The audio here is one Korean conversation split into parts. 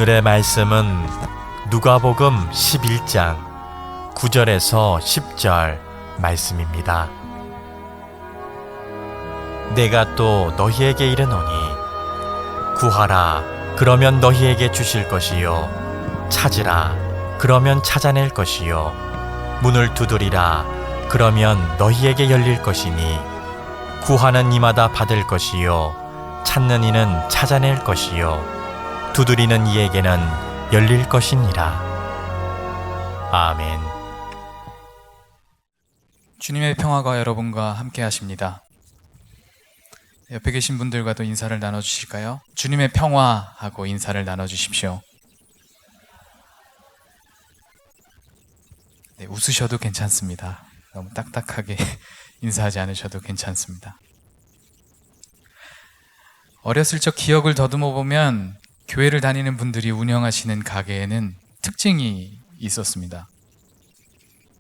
오늘의 말씀은 누가복음 11장 9절에서 10절 말씀입니다. 내가 또 너희에게 이르노니 구하라 그러면 너희에게 주실 것이요 찾으라 그러면 찾아낼 것이요 문을 두드리라 그러면 너희에게 열릴 것이니 구하는 이마다 받을 것이요 찾는 이는 찾아낼 것이요 두드리는 이에게는 열릴 것이니라. 아멘. 주님의 평화가 여러분과 함께 하십니다. 옆에 계신 분들과도 인사를 나눠주실까요? 주님의 평화하고 인사를 나눠주십시오. 네, 웃으셔도 괜찮습니다. 너무 딱딱하게 인사하지 않으셔도 괜찮습니다. 어렸을 적 기억을 더듬어 보면 교회를 다니는 분들이 운영하시는 가게에는 특징이 있었습니다.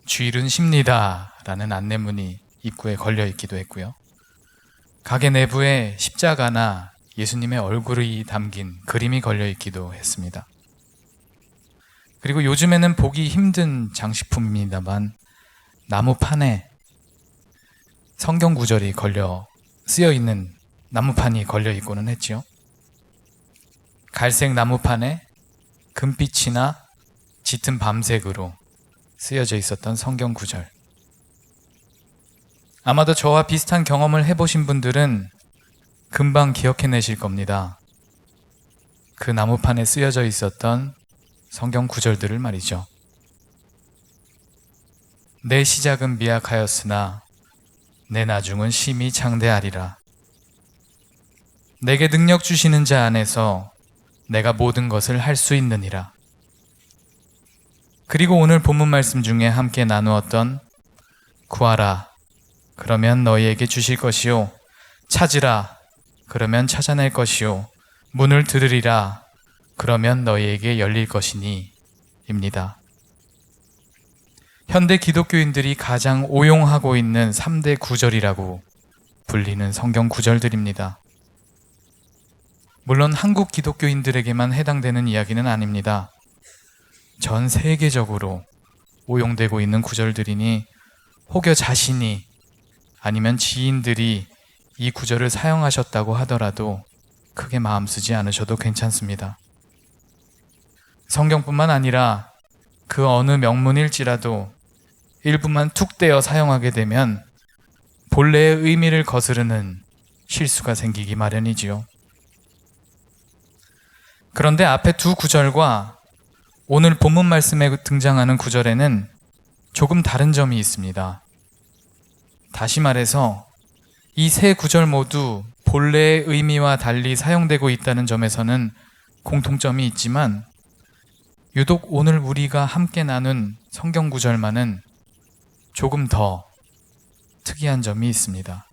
주일은 쉽니다 라는 안내문이 입구에 걸려 있기도 했고요. 가게 내부에 십자가나 예수님의 얼굴이 담긴 그림이 걸려 있기도 했습니다. 그리고 요즘에는 보기 힘든 장식품입니다만 나무판에 성경 구절이 쓰여 있는 나무판이 걸려 있고는 했지요. 갈색 나무판에 금빛이나 짙은 밤색으로 쓰여져 있었던 성경 구절. 아마도 저와 비슷한 경험을 해보신 분들은 금방 기억해내실 겁니다. 그 나무판에 쓰여져 있었던 성경 구절들을 말이죠. 내 시작은 미약하였으나 내 나중은 심히 장대하리라. 내게 능력 주시는 자 안에서 내가 모든 것을 할 수 있느니라. 그리고 오늘 본문 말씀 중에 함께 나누었던 구하라 그러면 너희에게 주실 것이요 찾으라 그러면 찾아낼 것이요 문을 두드리라 그러면 너희에게 열릴 것이니 입니다. 현대 기독교인들이 가장 오용하고 있는 3대 구절이라고 불리는 성경 구절들입니다. 물론 한국 기독교인들에게만 해당되는 이야기는 아닙니다. 전 세계적으로 오용되고 있는 구절들이니 혹여 자신이 아니면 지인들이 이 구절을 사용하셨다고 하더라도 크게 마음 쓰지 않으셔도 괜찮습니다. 성경뿐만 아니라 그 어느 명문일지라도 일부만 툭 떼어 사용하게 되면 본래의 의미를 거스르는 실수가 생기기 마련이지요. 그런데 앞에 두 구절과 오늘 본문 말씀에 등장하는 구절에는 조금 다른 점이 있습니다. 다시 말해서 이 세 구절 모두 본래의 의미와 달리 사용되고 있다는 점에서는 공통점이 있지만 유독 오늘 우리가 함께 나눈 성경 구절만은 조금 더 특이한 점이 있습니다.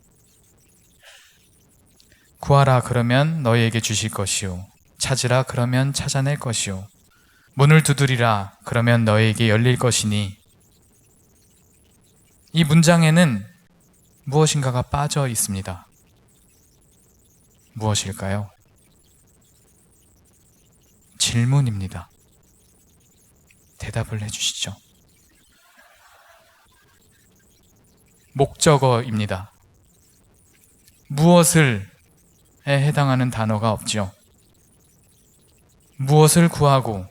구하라 그러면 너희에게 주실 것이요 찾으라 그러면 찾아낼 것이요 문을 두드리라 그러면 너희에게 열릴 것이니 이 문장에는 무엇인가가 빠져 있습니다. 무엇일까요? 질문입니다. 대답을 해주시죠. 목적어입니다. 무엇을에 해당하는 단어가 없죠. 무엇을 구하고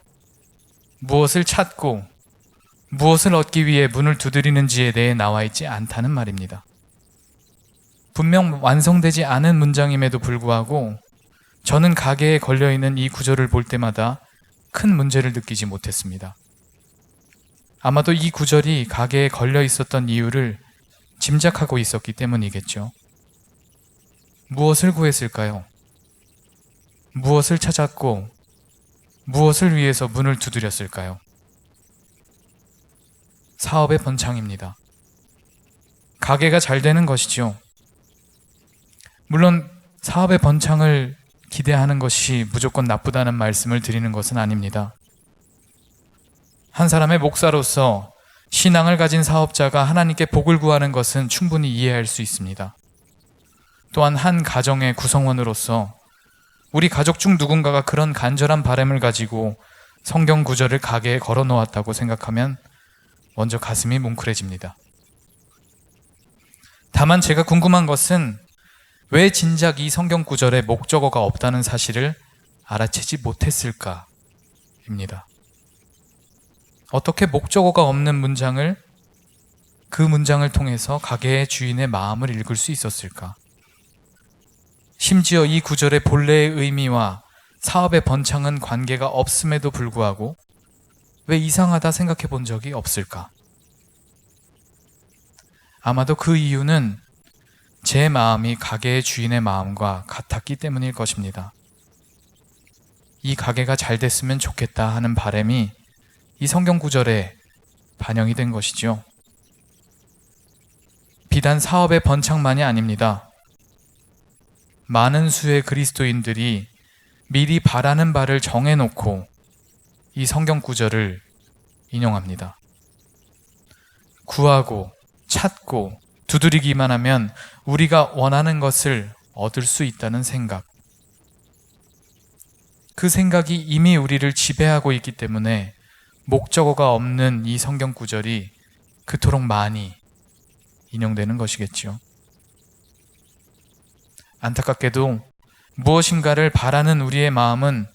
무엇을 찾고 무엇을 얻기 위해 문을 두드리는지에 대해 나와 있지 않다는 말입니다. 분명 완성되지 않은 문장임에도 불구하고 저는 가게에 걸려있는 이 구절을 볼 때마다 큰 문제를 느끼지 못했습니다. 아마도 이 구절이 가게에 걸려 있었던 이유를 짐작하고 있었기 때문이겠죠. 무엇을 구했을까요? 무엇을 찾았고 무엇을 위해서 문을 두드렸을까요? 사업의 번창입니다. 가게가 잘 되는 것이죠. 물론 사업의 번창을 기대하는 것이 무조건 나쁘다는 말씀을 드리는 것은 아닙니다. 한 사람의 목사로서 신앙을 가진 사업자가 하나님께 복을 구하는 것은 충분히 이해할 수 있습니다. 또한 한 가정의 구성원으로서 우리 가족 중 누군가가 그런 간절한 바람을 가지고 성경 구절을 가게에 걸어 놓았다고 생각하면 먼저 가슴이 뭉클해집니다. 다만 제가 궁금한 것은 왜 진작 이 성경 구절에 목적어가 없다는 사실을 알아채지 못했을까입니다. 어떻게 목적어가 없는 문장을 그 문장을 통해서 가게의 주인의 마음을 읽을 수 있었을까? 심지어 이 구절의 본래의 의미와 사업의 번창은 관계가 없음에도 불구하고 왜 이상하다 생각해 본 적이 없을까? 아마도 그 이유는 제 마음이 가게의 주인의 마음과 같았기 때문일 것입니다. 이 가게가 잘 됐으면 좋겠다 하는 바람이 이 성경 구절에 반영이 된 것이죠. 비단 사업의 번창만이 아닙니다. 많은 수의 그리스도인들이 미리 바라는 바를 정해놓고 이 성경 구절을 인용합니다. 구하고 찾고 두드리기만 하면 우리가 원하는 것을 얻을 수 있다는 생각. 그 생각이 이미 우리를 지배하고 있기 때문에 목적어가 없는 이 성경 구절이 그토록 많이 인용되는 것이겠지요. 안타깝게도 무엇인가를 바라는 우리의 마음은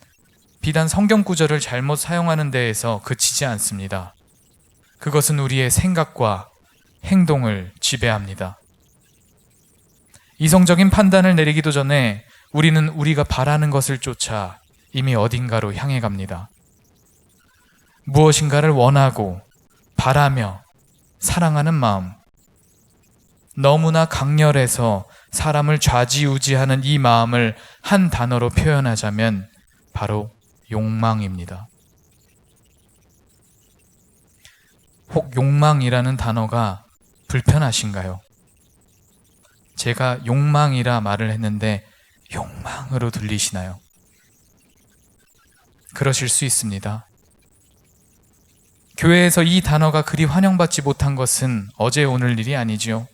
비단 성경 구절을 잘못 사용하는 데에서 그치지 않습니다. 그것은 우리의 생각과 행동을 지배합니다. 이성적인 판단을 내리기도 전에 우리는 우리가 바라는 것을 쫓아 이미 어딘가로 향해 갑니다. 무엇인가를 원하고 바라며 사랑하는 마음, 너무나 강렬해서 사람을 좌지우지하는 이 마음을 한 단어로 표현하자면 바로 욕망입니다. 혹 욕망이라는 단어가 불편하신가요? 제가 욕망이라 말을 했는데 욕망으로 들리시나요? 그러실 수 있습니다. 교회에서 이 단어가 그리 환영받지 못한 것은 어제 오늘 일이 아니지요.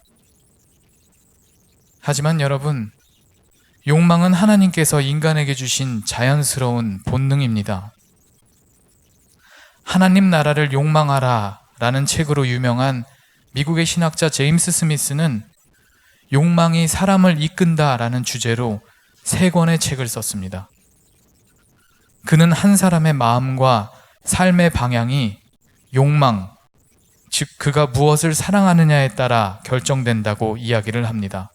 하지만 여러분, 욕망은 하나님께서 인간에게 주신 자연스러운 본능입니다. 하나님 나라를 욕망하라 라는 책으로 유명한 미국의 신학자 제임스 스미스는 욕망이 사람을 이끈다 라는 주제로 3권의 책을 썼습니다. 그는 한 사람의 마음과 삶의 방향이 욕망, 즉 그가 무엇을 사랑하느냐에 따라 결정된다고 이야기를 합니다.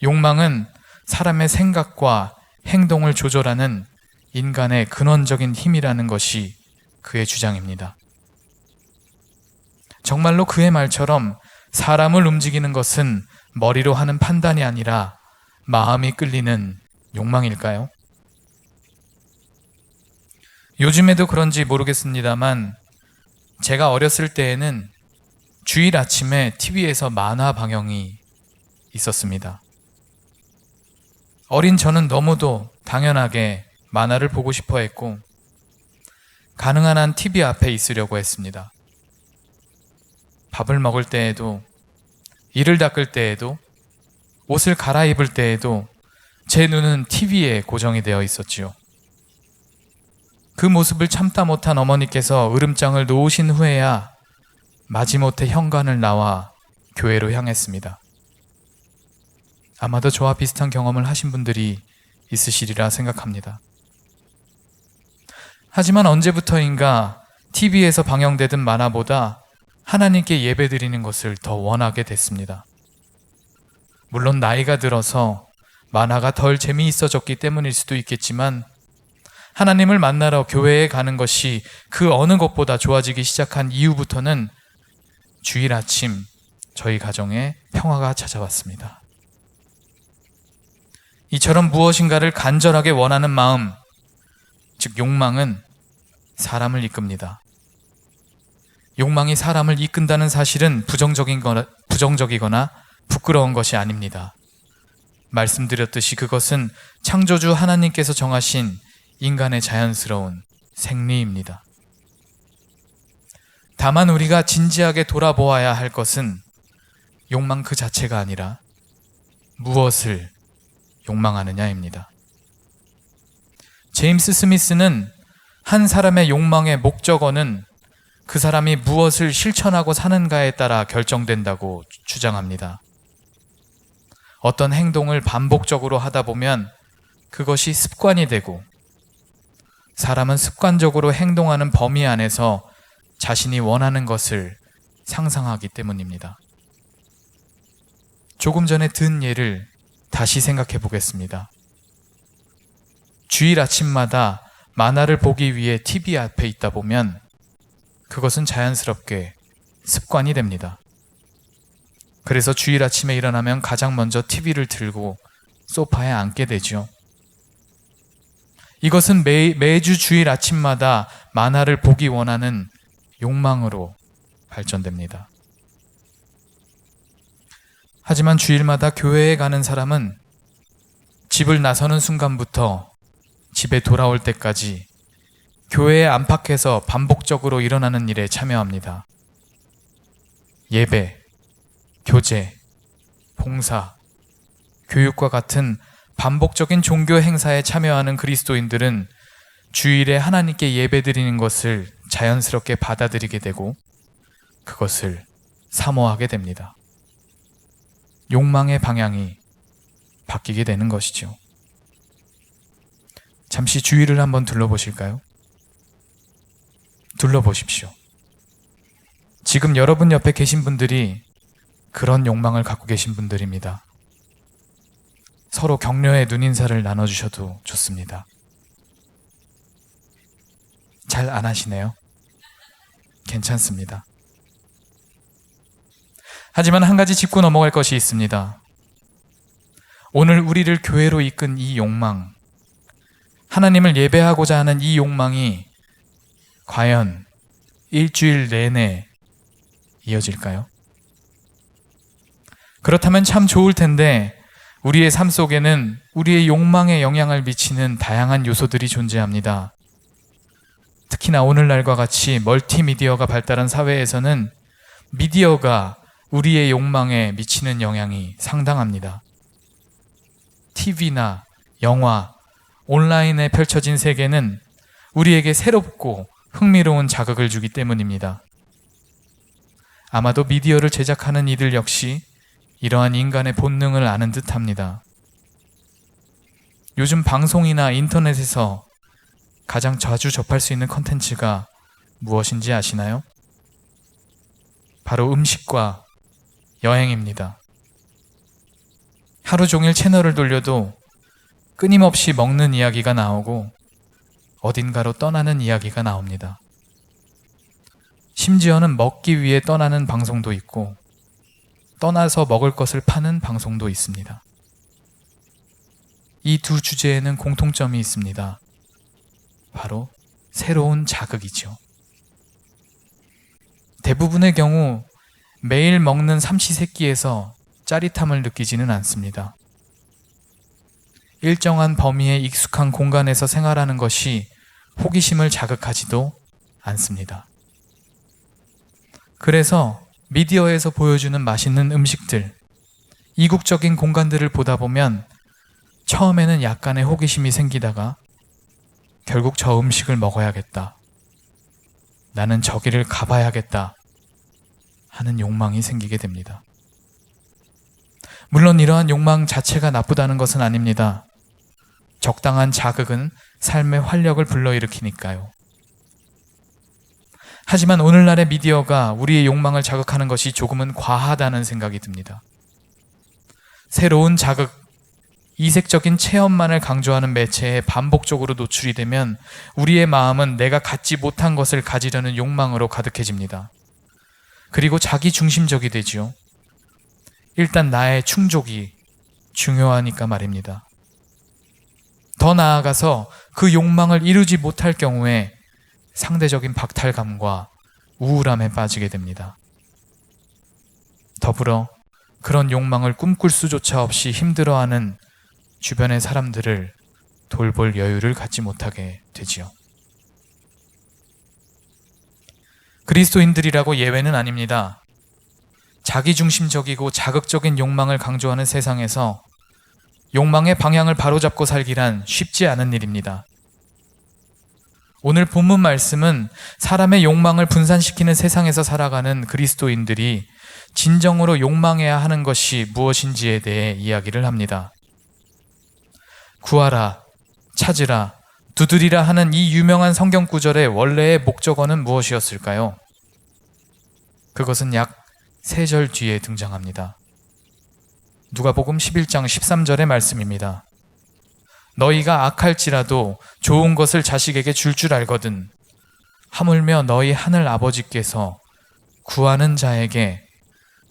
욕망은 사람의 생각과 행동을 조절하는 인간의 근원적인 힘이라는 것이 그의 주장입니다. 정말로 그의 말처럼 사람을 움직이는 것은 머리로 하는 판단이 아니라 마음이 끌리는 욕망일까요? 요즘에도 그런지 모르겠습니다만 제가 어렸을 때에는 주일 아침에 TV에서 만화 방영이 있었습니다. 어린 저는 너무도 당연하게 만화를 보고 싶어 했고 가능한 한 TV 앞에 있으려고 했습니다. 밥을 먹을 때에도, 이를 닦을 때에도, 옷을 갈아입을 때에도 제 눈은 TV에 고정이 되어 있었지요. 그 모습을 참다 못한 어머니께서 으름장을 놓으신 후에야 마지못해 현관을 나와 교회로 향했습니다. 아마도 저와 비슷한 경험을 하신 분들이 있으시리라 생각합니다. 하지만 언제부터인가 TV에서 방영되던 만화보다 하나님께 예배드리는 것을 더 원하게 됐습니다. 물론 나이가 들어서 만화가 덜 재미있어졌기 때문일 수도 있겠지만 하나님을 만나러 교회에 가는 것이 그 어느 것보다 좋아지기 시작한 이후부터는 주일 아침 저희 가정에 평화가 찾아왔습니다. 이처럼 무엇인가를 간절하게 원하는 마음, 즉 욕망은 사람을 이끕니다. 욕망이 사람을 이끈다는 사실은 부정적이거나 부끄러운 것이 아닙니다. 말씀드렸듯이 그것은 창조주 하나님께서 정하신 인간의 자연스러운 생리입니다. 다만 우리가 진지하게 돌아보아야 할 것은 욕망 그 자체가 아니라 무엇을 욕망하느냐입니다. 제임스 스미스는 한 사람의 욕망의 목적어는 그 사람이 무엇을 실천하고 사는가에 따라 결정된다고 주장합니다. 어떤 행동을 반복적으로 하다 보면 그것이 습관이 되고, 사람은 습관적으로 행동하는 범위 안에서 자신이 원하는 것을 상상하기 때문입니다. 조금 전에 든 예를 다시 생각해 보겠습니다. 주일 아침마다 만화를 보기 위해 TV 앞에 있다 보면 그것은 자연스럽게 습관이 됩니다. 그래서 주일 아침에 일어나면 가장 먼저 TV를 들고 소파에 앉게 되죠. 이것은 매주 주일 아침마다 만화를 보기 원하는 욕망으로 발전됩니다. 하지만 주일마다 교회에 가는 사람은 집을 나서는 순간부터 집에 돌아올 때까지 교회에 안팎에서 반복적으로 일어나는 일에 참여합니다. 예배, 교제, 봉사, 교육과 같은 반복적인 종교 행사에 참여하는 그리스도인들은 주일에 하나님께 예배드리는 것을 자연스럽게 받아들이게 되고 그것을 사모하게 됩니다. 욕망의 방향이 바뀌게 되는 것이죠. 잠시 주위를 한번 둘러보실까요? 둘러보십시오. 지금 여러분 옆에 계신 분들이 그런 욕망을 갖고 계신 분들입니다. 서로 격려의 눈인사를 나눠주셔도 좋습니다. 잘 안 하시네요. 괜찮습니다. 하지만 한 가지 짚고 넘어갈 것이 있습니다. 오늘 우리를 교회로 이끈 이 욕망, 하나님을 예배하고자 하는 이 욕망이 과연 일주일 내내 이어질까요? 그렇다면 참 좋을 텐데 우리의 삶 속에는 우리의 욕망에 영향을 미치는 다양한 요소들이 존재합니다. 특히나 오늘날과 같이 멀티미디어가 발달한 사회에서는 미디어가 우리의 욕망에 미치는 영향이 상당합니다. TV나 영화, 온라인에 펼쳐진 세계는 우리에게 새롭고 흥미로운 자극을 주기 때문입니다. 아마도 미디어를 제작하는 이들 역시 이러한 인간의 본능을 아는 듯합니다. 요즘 방송이나 인터넷에서 가장 자주 접할 수 있는 컨텐츠가 무엇인지 아시나요? 바로 음식과 여행입니다. 하루 종일 채널을 돌려도 끊임없이 먹는 이야기가 나오고 어딘가로 떠나는 이야기가 나옵니다. 심지어는 먹기 위해 떠나는 방송도 있고 떠나서 먹을 것을 파는 방송도 있습니다. 이 두 주제에는 공통점이 있습니다. 바로 새로운 자극이죠. 대부분의 경우 매일 먹는 삼시세끼에서 짜릿함을 느끼지는 않습니다. 일정한 범위의 익숙한 공간에서 생활하는 것이 호기심을 자극하지도 않습니다. 그래서 미디어에서 보여주는 맛있는 음식들, 이국적인 공간들을 보다 보면 처음에는 약간의 호기심이 생기다가 결국 저 음식을 먹어야겠다, 나는 저기를 가봐야겠다 하는 욕망이 생기게 됩니다. 물론 이러한 욕망 자체가 나쁘다는 것은 아닙니다. 적당한 자극은 삶의 활력을 불러일으키니까요. 하지만 오늘날의 미디어가 우리의 욕망을 자극하는 것이 조금은 과하다는 생각이 듭니다. 새로운 자극, 이색적인 체험만을 강조하는 매체에 반복적으로 노출이 되면 우리의 마음은 내가 갖지 못한 것을 가지려는 욕망으로 가득해집니다. 그리고 자기 중심적이 되지요. 일단 나의 충족이 중요하니까 말입니다. 더 나아가서 그 욕망을 이루지 못할 경우에 상대적인 박탈감과 우울함에 빠지게 됩니다. 더불어 그런 욕망을 꿈꿀 수조차 없이 힘들어하는 주변의 사람들을 돌볼 여유를 갖지 못하게 되지요. 그리스도인들이라고 예외는 아닙니다. 자기중심적이고 자극적인 욕망을 강조하는 세상에서 욕망의 방향을 바로잡고 살기란 쉽지 않은 일입니다. 오늘 본문 말씀은 사람의 욕망을 분산시키는 세상에서 살아가는 그리스도인들이 진정으로 욕망해야 하는 것이 무엇인지에 대해 이야기를 합니다. 구하라, 찾으라, 두드리라 하는 이 유명한 성경 구절의 원래의 목적어는 무엇이었을까요? 그것은 약 3절 뒤에 등장합니다. 누가복음 11장 13절의 말씀입니다. 너희가 악할지라도 좋은 것을 자식에게 줄 줄 알거든 하물며 너희 하늘 아버지께서 구하는 자에게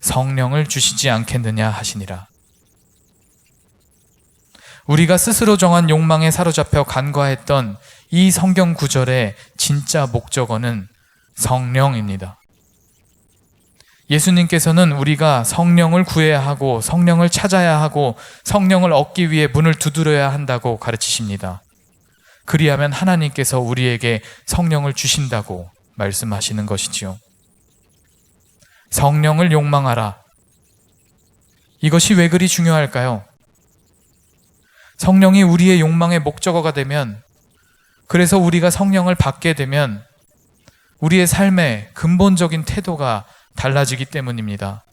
성령을 주시지 않겠느냐 하시니라. 우리가 스스로 정한 욕망에 사로잡혀 간과했던 이 성경 구절의 진짜 목적어는 성령입니다. 예수님께서는 우리가 성령을 구해야 하고 성령을 찾아야 하고 성령을 얻기 위해 문을 두드려야 한다고 가르치십니다. 그리하면 하나님께서 우리에게 성령을 주신다고 말씀하시는 것이지요. 성령을 욕망하라. 이것이 왜 그리 중요할까요? 성령이 우리의 욕망의 목적어가 되면, 그래서 우리가 성령을 받게 되면 우리의 삶의 근본적인 태도가 달라지기 때문입니다.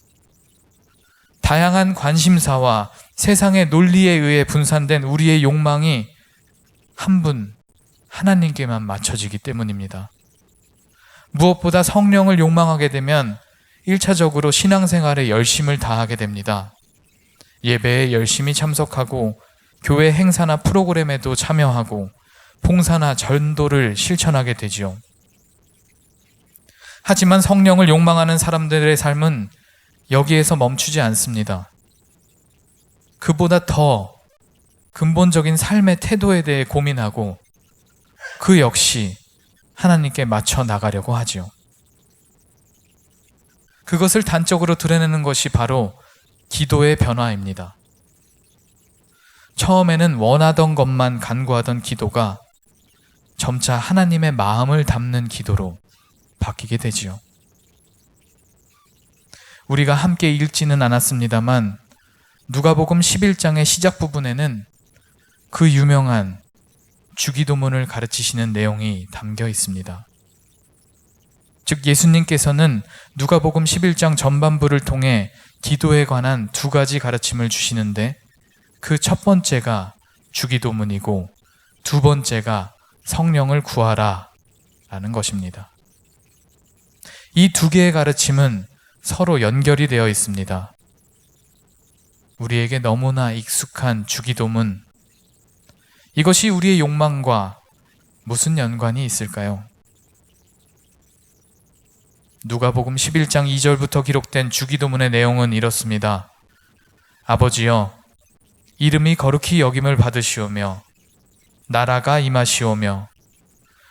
다양한 관심사와 세상의 논리에 의해 분산된 우리의 욕망이 한 분, 하나님께만 맞춰지기 때문입니다. 무엇보다 성령을 욕망하게 되면 1차적으로 신앙생활에 열심을 다하게 됩니다. 예배에 열심히 참석하고 교회 행사나 프로그램에도 참여하고 봉사나 전도를 실천하게 되지요. 하지만 성령을 욕망하는 사람들의 삶은 여기에서 멈추지 않습니다. 그보다 더 근본적인 삶의 태도에 대해 고민하고 그 역시 하나님께 맞춰 나가려고 하지요. 그것을 단적으로 드러내는 것이 바로 기도의 변화입니다. 처음에는 원하던 것만 간구하던 기도가 점차 하나님의 마음을 담는 기도로 바뀌게 되지요. 우리가 함께 읽지는 않았습니다만 누가복음 11장의 시작 부분에는 그 유명한 주기도문을 가르치시는 내용이 담겨 있습니다. 즉 예수님께서는 누가복음 11장 전반부를 통해 기도에 관한 2가지 가르침을 주시는데 그 첫 번째가 주기도문이고 2번째가 성령을 구하라 라는 것입니다. 이 2개의 가르침은 서로 연결이 되어 있습니다. 우리에게 너무나 익숙한 주기도문, 이것이 우리의 욕망과 무슨 연관이 있을까요? 누가복음 11장 2절부터 기록된 주기도문의 내용은 이렇습니다. 아버지여, 이름이 거룩히 여김을 받으시오며 나라가 임하시오며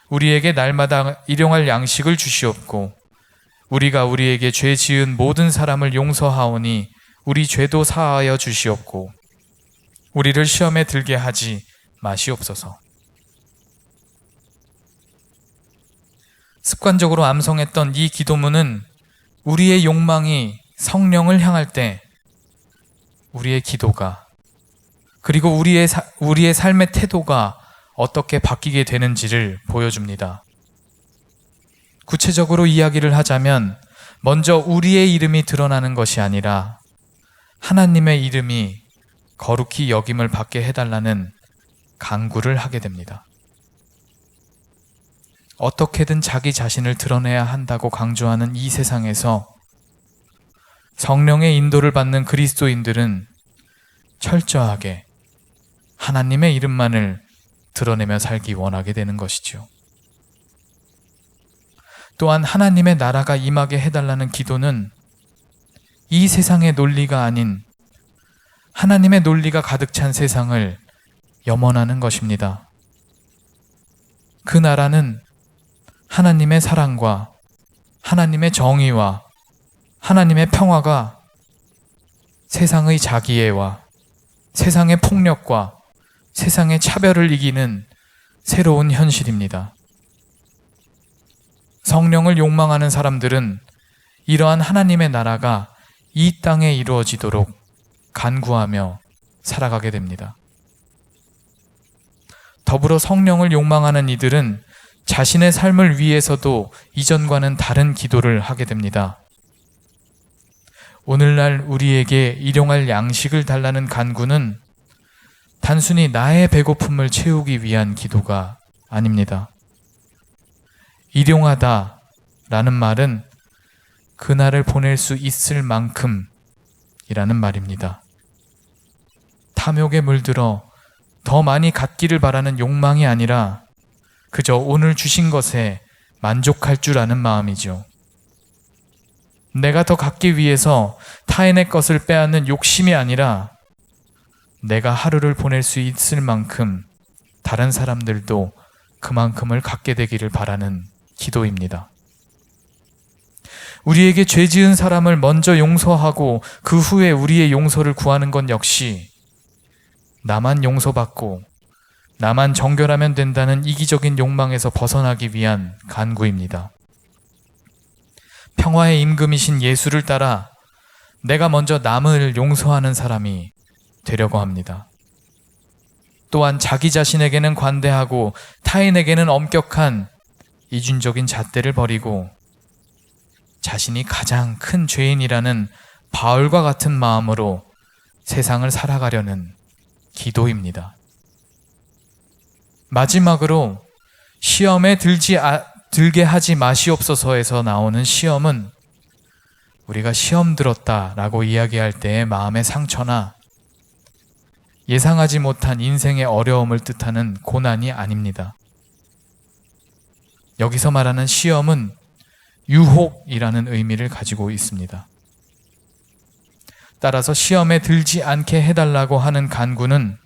우리에게 날마다 일용할 양식을 주시옵고 우리가 우리에게 죄 지은 모든 사람을 용서하오니 우리 죄도 사하여 주시옵고 우리를 시험에 들게 하지 마시옵소서. 습관적으로 암송했던 이 기도문은 우리의 욕망이 성령을 향할 때 우리의 기도가, 그리고 우리의 삶의 태도가 어떻게 바뀌게 되는지를 보여줍니다. 구체적으로 이야기를 하자면 먼저 우리의 이름이 드러나는 것이 아니라 하나님의 이름이 거룩히 여김을 받게 해달라는 간구를 하게 됩니다. 어떻게든 자기 자신을 드러내야 한다고 강조하는 이 세상에서 성령의 인도를 받는 그리스도인들은 철저하게 하나님의 이름만을 드러내며 살기 원하게 되는 것이죠. 또한 하나님의 나라가 임하게 해달라는 기도는 이 세상의 논리가 아닌 하나님의 논리가 가득 찬 세상을 염원하는 것입니다. 그 나라는 하나님의 사랑과 하나님의 정의와 하나님의 평화가 세상의 자기애와 세상의 폭력과 세상의 차별을 이기는 새로운 현실입니다. 성령을 욕망하는 사람들은 이러한 하나님의 나라가 이 땅에 이루어지도록 간구하며 살아가게 됩니다. 더불어 성령을 욕망하는 이들은 자신의 삶을 위해서도 이전과는 다른 기도를 하게 됩니다. 오늘날 우리에게 일용할 양식을 달라는 간구는 단순히 나의 배고픔을 채우기 위한 기도가 아닙니다. 일용하다 라는 말은 그날을 보낼 수 있을 만큼 이라는 말입니다. 탐욕에 물들어 더 많이 갖기를 바라는 욕망이 아니라 그저 오늘 주신 것에 만족할 줄 아는 마음이죠. 내가 더 갖기 위해서 타인의 것을 빼앗는 욕심이 아니라 내가 하루를 보낼 수 있을 만큼 다른 사람들도 그만큼을 갖게 되기를 바라는 기도입니다. 우리에게 죄 지은 사람을 먼저 용서하고 그 후에 우리의 용서를 구하는 건 역시 나만 용서받고 나만 정결하면 된다는 이기적인 욕망에서 벗어나기 위한 간구입니다. 평화의 임금이신 예수를 따라 내가 먼저 남을 용서하는 사람이 되려고 합니다. 또한 자기 자신에게는 관대하고 타인에게는 엄격한 이중적인 잣대를 버리고 자신이 가장 큰 죄인이라는 바울과 같은 마음으로 세상을 살아가려는 기도입니다. 마지막으로 시험에 들게 하지 마시옵소서에서 나오는 시험은 우리가 시험 들었다라고 이야기할 때의 마음의 상처나 예상하지 못한 인생의 어려움을 뜻하는 고난이 아닙니다. 여기서 말하는 시험은 유혹이라는 의미를 가지고 있습니다. 따라서 시험에 들지 않게 해달라고 하는 간구는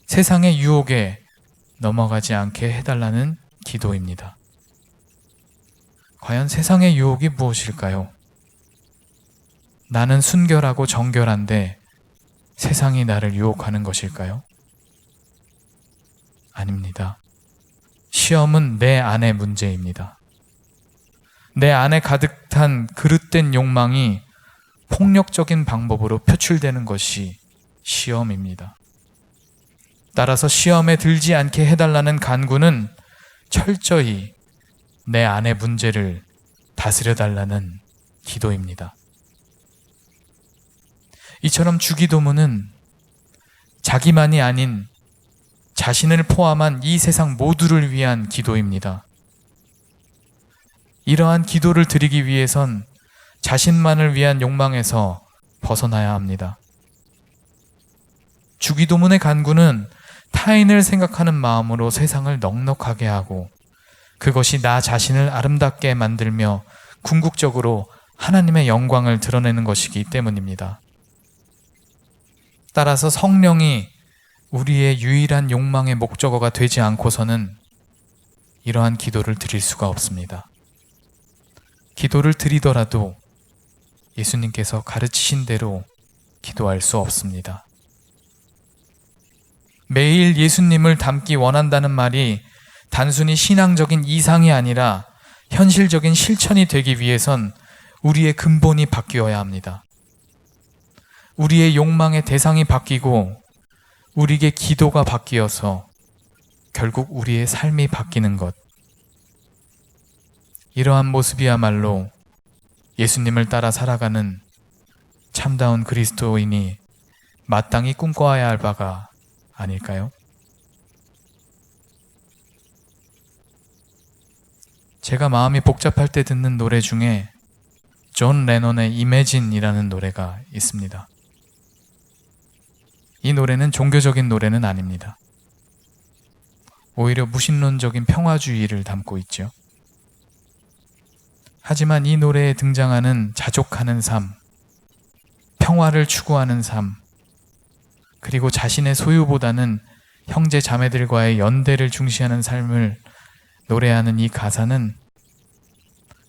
세상의 유혹에 넘어가지 않게 해달라는 기도입니다. 과연 세상의 유혹이 무엇일까요? 나는 순결하고 정결한데 세상이 나를 유혹하는 것일까요? 아닙니다. 시험은 내 안의 문제입니다. 내 안에 가득 찬 그릇된 욕망이 폭력적인 방법으로 표출되는 것이 시험입니다. 따라서 시험에 들지 않게 해달라는 간구는 철저히 내 안의 문제를 다스려달라는 기도입니다. 이처럼 주기도문은 자기만이 아닌 자신을 포함한 이 세상 모두를 위한 기도입니다. 이러한 기도를 드리기 위해선 자신만을 위한 욕망에서 벗어나야 합니다. 주기도문의 간구는 타인을 생각하는 마음으로 세상을 넉넉하게 하고 그것이 나 자신을 아름답게 만들며 궁극적으로 하나님의 영광을 드러내는 것이기 때문입니다. 따라서 성령이 우리의 유일한 욕망의 목적어가 되지 않고서는 이러한 기도를 드릴 수가 없습니다. 기도를 드리더라도 예수님께서 가르치신 대로 기도할 수 없습니다. 매일 예수님을 닮기 원한다는 말이 단순히 신앙적인 이상이 아니라 현실적인 실천이 되기 위해선 우리의 근본이 바뀌어야 합니다. 우리의 욕망의 대상이 바뀌고 우리의 기도가 바뀌어서 결국 우리의 삶이 바뀌는 것. 이러한 모습이야말로 예수님을 따라 살아가는 참다운 그리스도인이 마땅히 꿈꿔야 할 바가 아닐까요? 제가 마음이 복잡할 때 듣는 노래 중에 존 레논의 Imagine이라는 노래가 있습니다. 이 노래는 종교적인 노래는 아닙니다. 오히려 무신론적인 평화주의를 담고 있죠. 하지만 이 노래에 등장하는 자족하는 삶, 평화를 추구하는 삶, 그리고 자신의 소유보다는 형제 자매들과의 연대를 중시하는 삶을 노래하는 이 가사는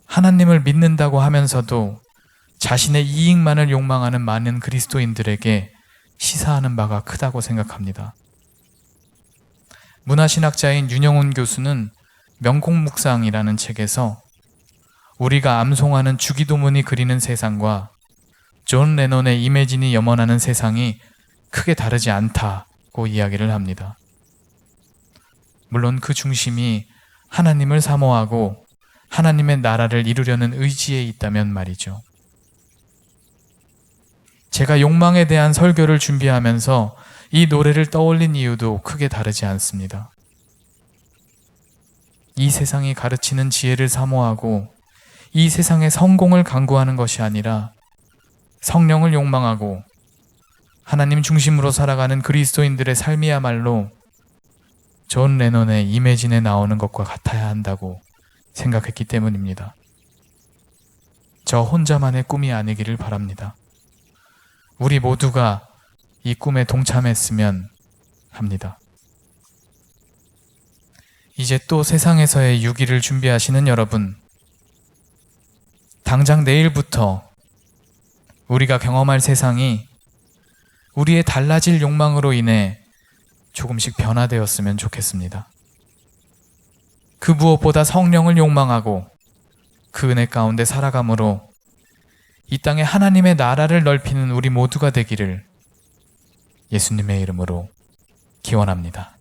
하나님을 믿는다고 하면서도 자신의 이익만을 욕망하는 많은 그리스도인들에게 시사하는 바가 크다고 생각합니다. 문화신학자인 윤영훈 교수는 명곡묵상이라는 책에서 우리가 암송하는 주기도문이 그리는 세상과 존 레논의 이매진이 염원하는 세상이 크게 다르지 않다고 이야기를 합니다. 물론 그 중심이 하나님을 사모하고 하나님의 나라를 이루려는 의지에 있다면 말이죠. 제가 욕망에 대한 설교를 준비하면서 이 노래를 떠올린 이유도 크게 다르지 않습니다. 이 세상이 가르치는 지혜를 사모하고 이 세상의 성공을 강구하는 것이 아니라 성령을 욕망하고 하나님 중심으로 살아가는 그리스도인들의 삶이야말로 존 레논의 이매진에 나오는 것과 같아야 한다고 생각했기 때문입니다. 저 혼자만의 꿈이 아니기를 바랍니다. 우리 모두가 이 꿈에 동참했으면 합니다. 이제 또 세상에서의 유기를 준비하시는 여러분, 당장 내일부터 우리가 경험할 세상이 우리의 달라질 욕망으로 인해 조금씩 변화되었으면 좋겠습니다. 그 무엇보다 성령을 욕망하고 그 은혜 가운데 살아감으로 이 땅에 하나님의 나라를 넓히는 우리 모두가 되기를 예수님의 이름으로 기원합니다.